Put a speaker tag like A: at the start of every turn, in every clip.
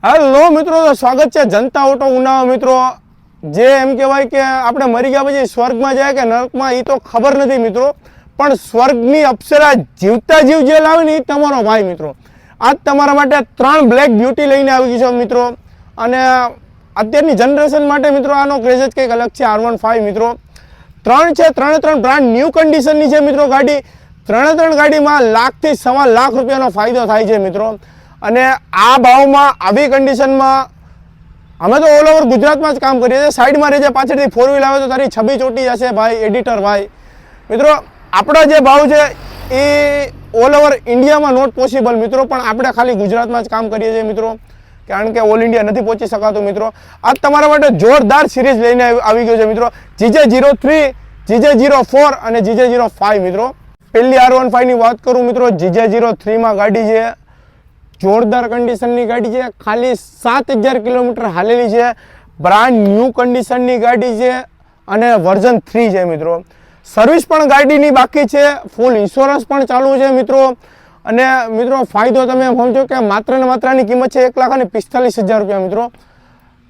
A: Hello મિત્રો, સ્વાગત છે જનતા ઓટો ઉનાવા મિત્રો। જે એમ કહેવાય કે આપણે મરી ગયા પછી સ્વર્ગમાં જાય કે નરકમાં એ તો ખબર નથી મિત્રો, પણ સ્વર્ગની અપ્સરા જીવતા જીવ જે લાવે ને એ તમારો ભાઈ મિત્રો। આજ તમારા માટે 3 બ્લેક બ્યુટી લઈને આવી ગઈ છે મિત્રો। અને અત્યારની જનરેશન માટે મિત્રો આનો ક્રેઝ જ કંઈક અલગ છે। R15 મિત્રો 3 છે, 3 બ્રાન્ડ ન્યૂ કન્ડિશનની છે મિત્રો ગાડી। 3 ગાડીમાં લાખથી સવા લાખ રૂપિયાનો ફાયદો થાય છે મિત્રો। અને આ ભાવમાં આવી કન્ડિશનમાં અમે તો ઓલ ઓવર ગુજરાતમાં જ કામ કરીએ છીએ। સાઈડમાં રહેજે, પાછળથી 4 વ્હીલ આવે તો તારી છબી ચોટી જશે ભાઈ એડિટર ભાઈ। મિત્રો આપણા જે ભાવ છે એ ઓલ ઓવર ઇન્ડિયામાં નોટ પોસિબલ મિત્રો, પણ આપણે ખાલી ગુજરાતમાં જ કામ કરીએ છીએ મિત્રો, કારણ કે ઓલ ઇન્ડિયા નથી પહોંચી શકાતું મિત્રો। આજ તમારા માટે જોરદાર સિરીઝ લઈને આવી ગયો છે મિત્રો। GJ03, GJ04 અને GJ05 મિત્રો। પહેલી R15 ની વાત કરું મિત્રો, GJ03માં ગાડી છે, જોરદાર કન્ડિશનની ગાડી છે, ખાલી 7000 કિલોમીટર હાલેલી છે, બ્રાન્ડ ન્યૂ કન્ડિશનની ગાડી છે અને વર્ઝન 3 છે મિત્રો। સર્વિસ પણ ગાડીની બાકી છે, ફૂલ ઇન્સ્યોરન્સ પણ ચાલુ છે મિત્રો। અને મિત્રો ફાયદો તમે સમજો કે માત્ર ને માત્રની કિંમત છે 1,45,000 રૂપિયા મિત્રો।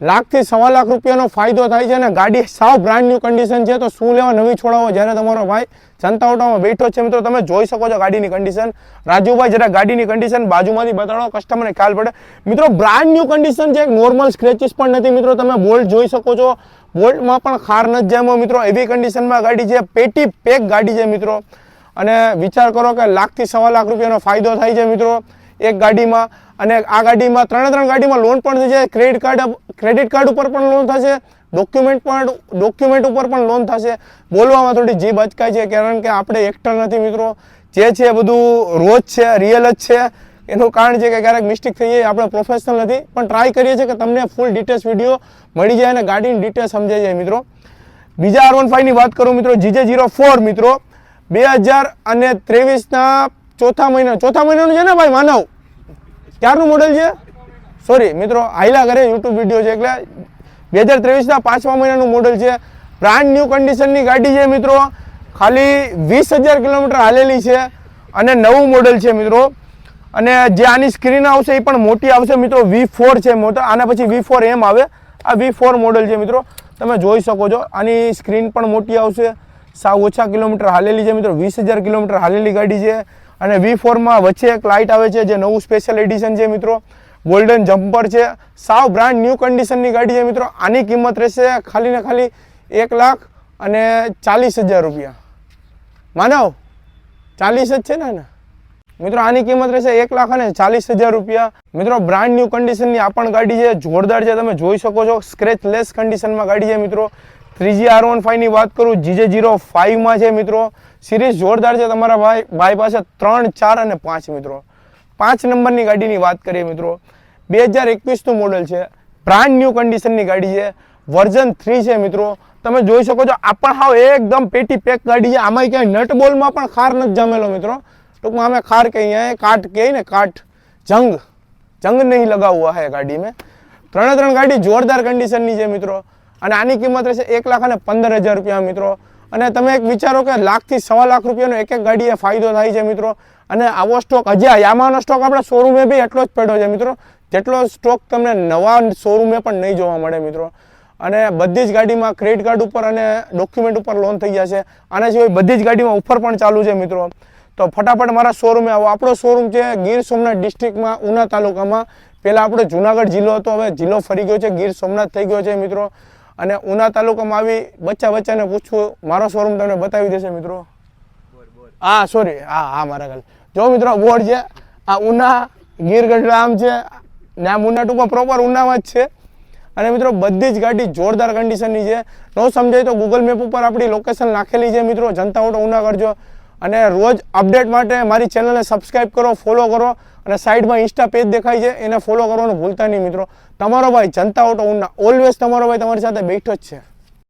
A: લાખથી સવા લાખ રૂપિયાનો ફાયદો થાય છે અને ગાડી સાવ બ્રાન્ડ ન્યૂ કન્ડિશન છે। તો શું લેવા નવી છોડાવો જ્યારે તમારો ભાઈ જનતા ઓટોમાં બેઠો છે મિત્રો। તમે જોઈ શકો છો ગાડીની કન્ડિશન। રાજુભાઈ જરા ગાડીની કન્ડિશન બાજુમાંથી બતાડો, કસ્ટમરને ખ્યાલ પડે મિત્રો। બ્રાન્ડ ન્યૂ કન્ડિશન છે, નોર્મલ સ્ક્રેચીસ પણ નથી મિત્રો। તમે બોલ્ટ જોઈ શકો છો, બોલ્ટમાં પણ ખાર નથી જામ્યો મિત્રો। એવી કન્ડિશનમાં ગાડી છે, પેટી પેક ગાડી છે મિત્રો। અને વિચાર કરો કે લાખથી સવા લાખ રૂપિયાનો ફાયદો થાય છે મિત્રો એક ગાડીમાં। અને આ ગાડીમાં 3 ગાડીમાં લોન પણ થઈ જાય, ક્રેડિટ કાર્ડ ઉપર પણ લોન થશે, ડોક્યુમેન્ટ ઉપર પણ લોન થશે। બોલવામાં થોડી જીભ અચકાય છે, કારણ કે આપણે એક્ટર નથી મિત્રો, જે છે બધું રોજ છે, રિયલ જ છે। એનું કારણ છે કે ક્યારેક મિસ્ટેક થઈ જાય, આપણે પ્રોફેશનલ નથી, પણ ટ્રાય કરીએ છીએ કે તમને ફૂલ ડિટેલ્સ વિડીયો મળી જાય અને ગાડીની ડિટેલ્સ સમજાઈ જાય મિત્રો। બીજા R15 ની વાત કરું મિત્રો, GJ04 મિત્રો 2023ના ચોથા મહિનાનું છે ને ભાઈ માનવ, ક્યારનું મોડેલ છે? સોરી મિત્રો, હાઈલા કરે યુટ્યુબ વિડીયો છે, એટલે 2023ના 5મા મહિનાનું મોડેલ છે। બ્રાન્ડ ન્યૂ કન્ડિશનની ગાડી છે મિત્રો, ખાલી 20,000 કિલોમીટર હાલેલી છે અને નવું મોડેલ છે મિત્રો। અને જે આની સ્ક્રીન આવશે એ પણ મોટી આવશે મિત્રો, V4 છે મોટર, આના પછી V4M આવે, આ V4 મોડેલ છે મિત્રો। તમે જોઈ શકો છો આની સ્ક્રીન પણ મોટી આવશે, સાવ ઓછા કિલોમીટર હાલેલી છે મિત્રો, 20,000 કિલોમીટર હાલેલી ગાડી છે। અને V4માં વચ્ચે એક લાઇટ આવે છે, જે નવું સ્પેશિયલ એડિશન છે મિત્રો, ગોલ્ડન જમ્પર છે, સાવ બ્રાન્ડ ન્યૂ કન્ડિશનની ગાડી છે મિત્રો। આની કિંમત રહેશે ખાલી ને ખાલી 1,40,000 રૂપિયા। માનવ 40 જ છે ને મિત્રો? આની કિંમત રહેશે 1,40,000 રૂપિયા મિત્રો। બ્રાન્ડ ન્યૂ કન્ડિશનની આ પણ ગાડી છે, જોરદાર છે, તમે જોઈ શકો છો, સ્ક્રેચ લેસ કન્ડિશનમાં ગાડી છે મિત્રો। ત્રીજી R15 ની વાત કરું, GJ05માં છે મિત્રો। સિરીઝ જોરદાર છે, તમારા ભાઈ પાસે 3, 4 અને 5 મિત્રો। 5 નંબરની ગાડીની વાત કરીએ મિત્રો, 2021નું મોડેલ છે, બ્રાન્ડ ન્યૂ કન્ડિશનની ગાડી છે, વર્ઝન 3 છે મિત્રો। તમે જોઈ શકો છો આ પણ હાવ એકદમ પેટી પેક ગાડી છે, આમાં ક્યાંય નટ બોલમાં પણ ખાર નથી જામેલો મિત્રો। ટૂંકમાં અમે ખાર કહીએ, કાટ કહે ને, કાટ જંગ નહીં લगा हुआ है गाड़ी में। 3 ગાડી જોરદાર કન્ડિશનની છે મિત્રો। અને આની કિંમત રહેશે 1,15,000 રૂપિયા મિત્રો। અને તમે એક વિચારો કે લાખથી સવા લાખ રૂપિયાનો એક ગાડીએ ફાયદો થાય છે મિત્રો। અને આવો સ્ટોક હજી યામાનો સ્ટોક આપણા શોરૂમે બી એટલો જ પડ્યો છે મિત્રો, જેટલો સ્ટોક તમને નવા શોરૂમે પણ નહીં જોવા મળે મિત્રો। અને બધી જ ગાડીમાં ક્રેડિટ કાર્ડ ઉપર અને ડોક્યુમેન્ટ ઉપર લોન થઈ જશે। આના સિવાય બધી જ ગાડીમાં ઓફર પણ ચાલુ છે મિત્રો। તો ફટાફટ મારા શોરૂમે આવો। આપણો શોરૂમ છે ગીર સોમનાથ ડિસ્ટ્રિક્ટમાં, ઉના તાલુકામાં। પહેલાં આપણો જુનાગઢ જિલ્લો હતો, હવે જિલ્લો ફરી ગયો છે, ગીર સોમનાથ થઈ ગયો છે મિત્રો। અને ઉના તાલુકામાં આવી બચ્ચાને પૂછવું, મારો શોરૂમ તમને બતાવી દેશે મિત્રો। હા સોરી, હા મારા ગાલ જો મિત્રો બોર્ડ છે, આ ઉના ગીર ગઢડા આમ છે ને, આમ ઉના ટૂંકમાં પ્રોપર ઉનામાં જ છે। અને મિત્રો બધી જ ગાડી જોરદાર કન્ડિશનની છે। ન સમજાય તો ગૂગલ મેપ ઉપર આપણી લોકેશન નાખેલી છે મિત્રો, જનતા ઓટો ઉના કરજો। અને રોજ અપડેટ માટે મારી ચેનલને સબસ્ક્રાઈબ કરો, ફોલો કરો, અને સાઈડમાં ઇન્સ્ટા પેજ દેખાય છે એને ફોલો કરવાનું ભૂલતા નહીં મિત્રો। તમારો ભાઈ જનતા ઓટો ઉના, ઓલવેઝ તમારો ભાઈ તમારી સાથે બેઠો જ છે।